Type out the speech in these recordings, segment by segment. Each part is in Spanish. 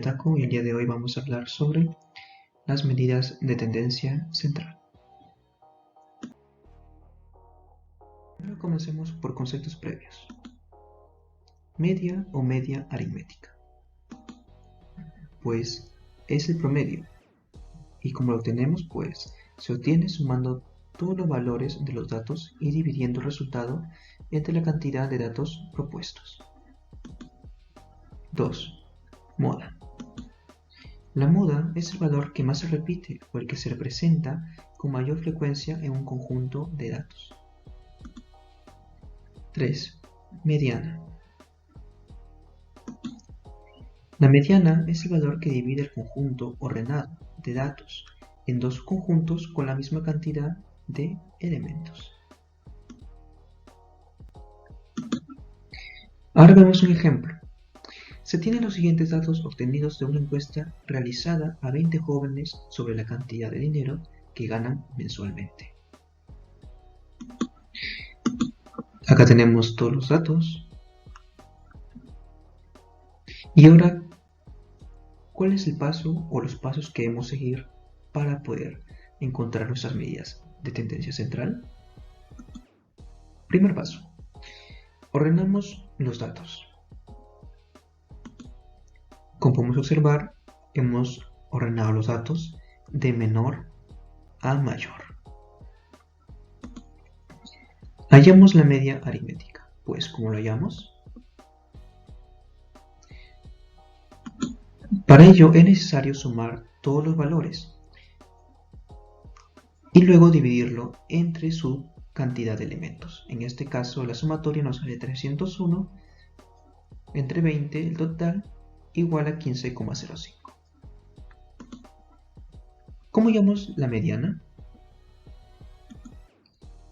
Taco y el día de hoy vamos a hablar sobre las medidas de tendencia central. Primero comencemos por conceptos previos. Media o media aritmética. Pues es el promedio y como lo obtenemos pues se obtiene sumando todos los valores de los datos y dividiendo el resultado entre la cantidad de datos propuestos. 2. Moda. La moda es el valor que más se repite o el que se representa con mayor frecuencia en un conjunto de datos. 3. Mediana. La mediana es el valor que divide el conjunto ordenado de datos en dos conjuntos con la misma cantidad de elementos. Ahora vemos un ejemplo. Se tienen los siguientes datos obtenidos de una encuesta realizada a 20 jóvenes sobre la cantidad de dinero que ganan mensualmente. Acá tenemos todos los datos. Y ahora, ¿cuál es el paso o los pasos que debemos seguir para poder encontrar nuestras medidas de tendencia central? Primer paso. Ordenamos los datos. Como podemos observar, hemos ordenado los datos de menor a mayor. Hallamos la media aritmética. Pues, ¿cómo lo hallamos? Para ello es necesario sumar todos los valores y luego dividirlo entre su cantidad de elementos. En este caso, la sumatoria nos sale 301 entre 20, el total, igual a 15,05. ¿Cómo hallamos la mediana?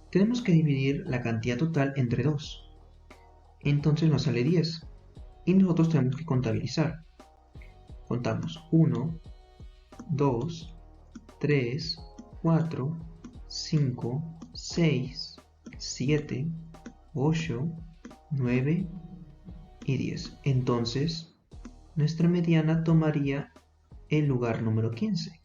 Tenemos que dividir la cantidad total entre 2. Entonces nos sale 10. Y nosotros tenemos que contabilizar. Contamos 1, 2, 3, 4, 5, 6, 7, 8, 9 y 10. Entonces, nuestra mediana tomaría el lugar número 15.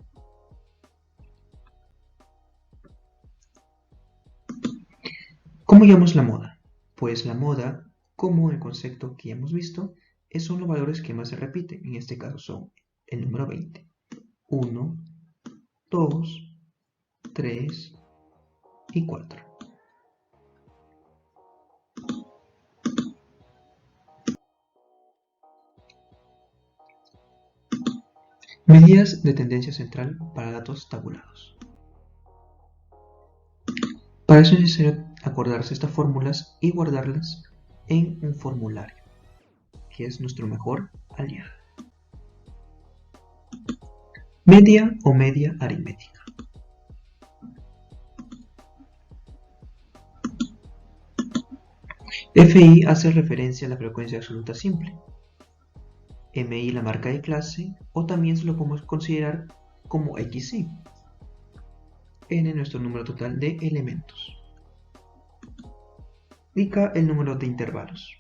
¿Cómo hallamos la moda? Pues la moda, como el concepto que ya hemos visto, son los valores que más se repiten. En este caso son el número 20. 1, 2, 3 y 4. Medidas de tendencia central para datos tabulados. Para eso es necesario acordarse estas fórmulas y guardarlas en un formulario, que es nuestro mejor aliado. Media o media aritmética. FI hace referencia a la frecuencia absoluta simple. MI la marca de clase, o también se lo podemos considerar como XI. N nuestro número total de elementos. Y K el número de intervalos.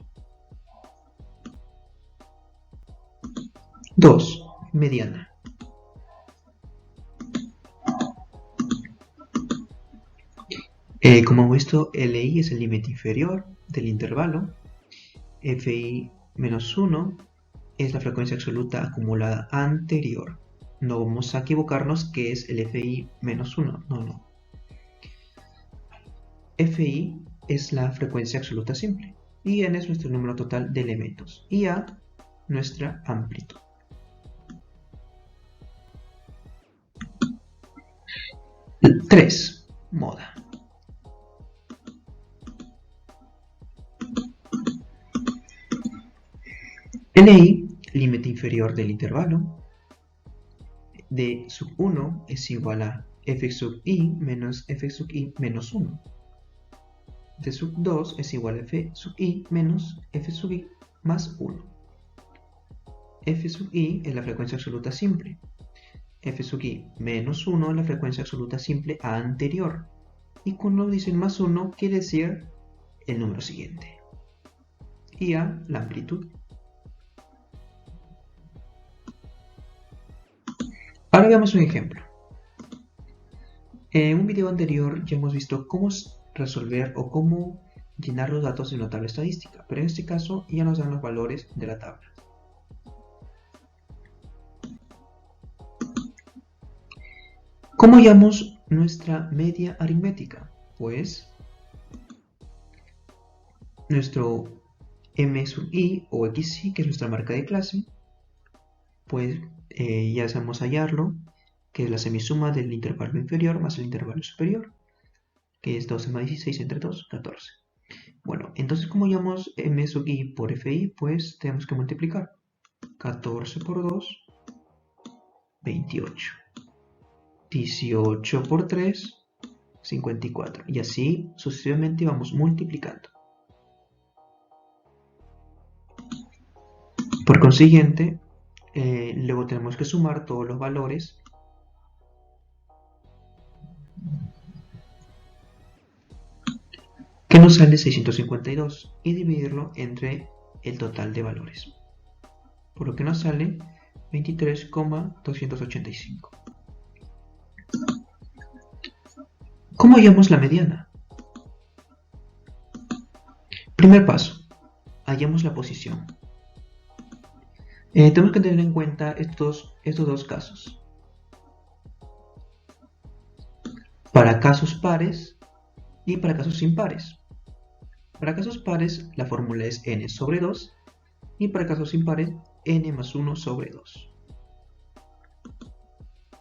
2. Mediana. Como hemos visto, LI es el límite inferior del intervalo. FI menos 1 es la frecuencia absoluta acumulada anterior. No vamos a equivocarnos que es el FI menos 1. No. FI es la frecuencia absoluta simple. Y N es nuestro número total de elementos. Y A nuestra amplitud. Tres. Moda. LI, límite inferior del intervalo, de sub 1 es igual a f sub i menos f sub i menos 1. De sub 2 es igual a f sub i menos f sub i más 1. F sub i es la frecuencia absoluta simple. F sub i menos 1 es la frecuencia absoluta simple anterior. Y cuando dicen más 1 quiere decir el número siguiente. Y A la amplitud. Ahora veamos un ejemplo. En un video anterior ya hemos visto cómo resolver o cómo llenar los datos en una tabla estadística, pero en este caso ya nos dan los valores de la tabla. ¿Cómo hallamos nuestra media aritmética? Pues nuestro m sub i o xi, que es nuestra marca de clase, pues ya sabemos hallarlo, que es la semisuma del intervalo inferior más el intervalo superior, que es 12 más 16 entre 2, 14. Bueno, entonces como hallamos m sub i por fi, pues tenemos que multiplicar 14 por 2, 28. 18 por 3, 54. Y así sucesivamente vamos multiplicando. Por consiguiente, luego tenemos que sumar todos los valores que nos sale 652 y dividirlo entre el total de valores, por lo que nos sale 23,285. ¿Cómo hallamos la mediana? Primer paso, hallamos la posición. Tenemos que tener en cuenta estos dos casos. Para casos pares y para casos impares. Para casos pares la fórmula es n sobre 2 y para casos impares n más 1 sobre 2.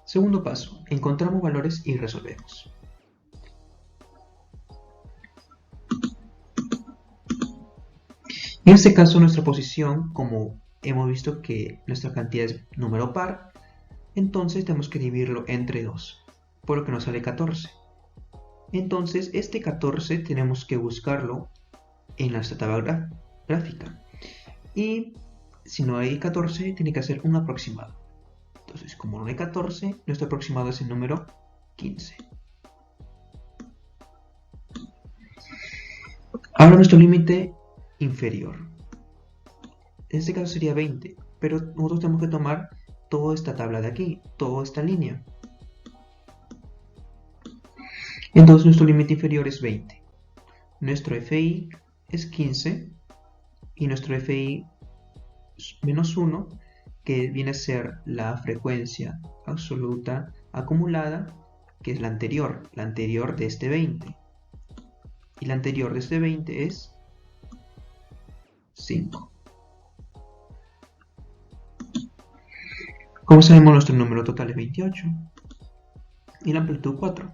Segundo paso, encontramos valores y resolvemos. En este caso nuestra posición, como hemos visto que nuestra cantidad es número par, entonces tenemos que dividirlo entre 2, por lo que nos sale 14. Entonces este 14 tenemos que buscarlo en nuestra tabla gráfica. Y si no hay 14, tiene que hacer un aproximado. Entonces, como no hay 14, nuestro aproximado es el número 15. Ahora nuestro límite inferior. En este caso sería 20, pero nosotros tenemos que tomar toda esta tabla de aquí, toda esta línea. Entonces nuestro límite inferior es 20. Nuestro FI es 15 y nuestro FI menos 1, que viene a ser la frecuencia absoluta acumulada, que es la anterior de este 20. Y la anterior de este 20 es 5. Como sabemos, nuestro número total es 28 y la amplitud 4.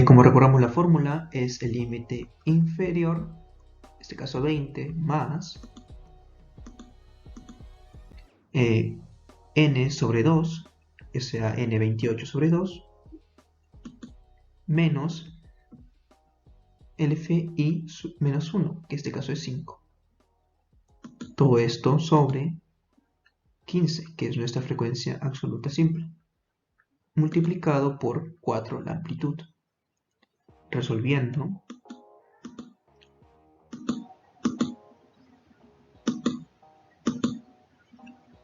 Como recordamos la fórmula, es el límite inferior, en este caso 20, más n sobre 2, que sea n 28 sobre 2, menos el fi menos 1, que en este caso es 5. Todo esto sobre 15, que es nuestra frecuencia absoluta simple, multiplicado por 4 la amplitud. Resolviendo,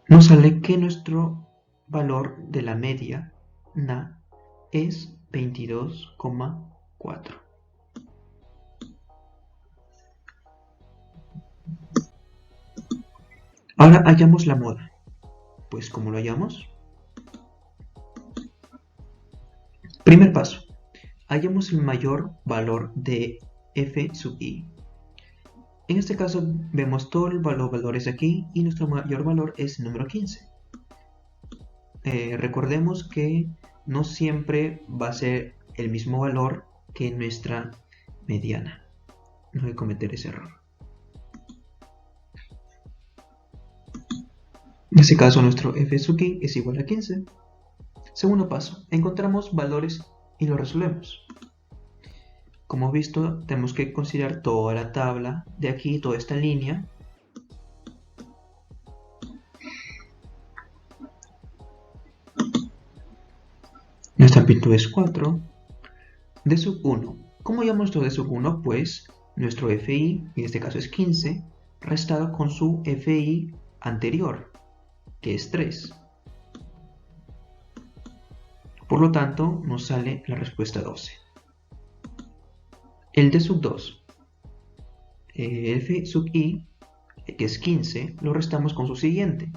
nos sale que nuestro valor de la media na es 22,4. Ahora hallamos la moda. Pues ¿cómo lo hallamos? Primer paso, hallamos el mayor valor de f sub i. En este caso vemos todos los valores aquí y nuestro mayor valor es el número 15. Recordemos que no siempre va a ser el mismo valor que nuestra mediana. No hay que cometer ese error. En este caso nuestro f sub i es igual a 15. Segundo paso, encontramos valores y los resolvemos. Como hemos visto, tenemos que considerar toda la tabla de aquí, toda esta línea. Nuestra amplitud es 4. D sub 1. ¿Cómo llamamos nuestro D sub 1? Pues nuestro FI, en este caso es 15, restado con su FI anterior, que es 3. Por lo tanto, nos sale la respuesta 12. El D sub 2, f sub i, que es 15, lo restamos con su siguiente,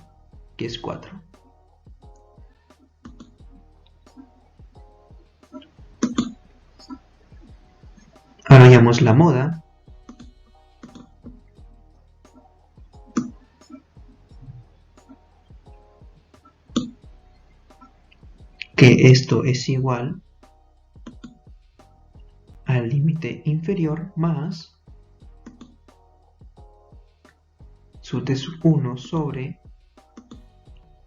que es 4. Ahora hallamos la moda, que esto es igual al límite inferior más sub d sub 1 sobre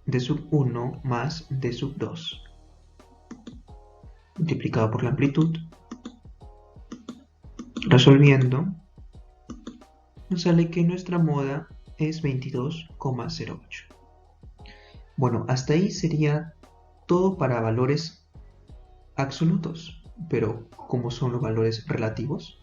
d sub 1 más d sub 2 multiplicado por la amplitud. Resolviendo, nos sale que nuestra moda es 22,08. Bueno, hasta ahí sería todo para valores absolutos, pero ¿cómo son los valores relativos?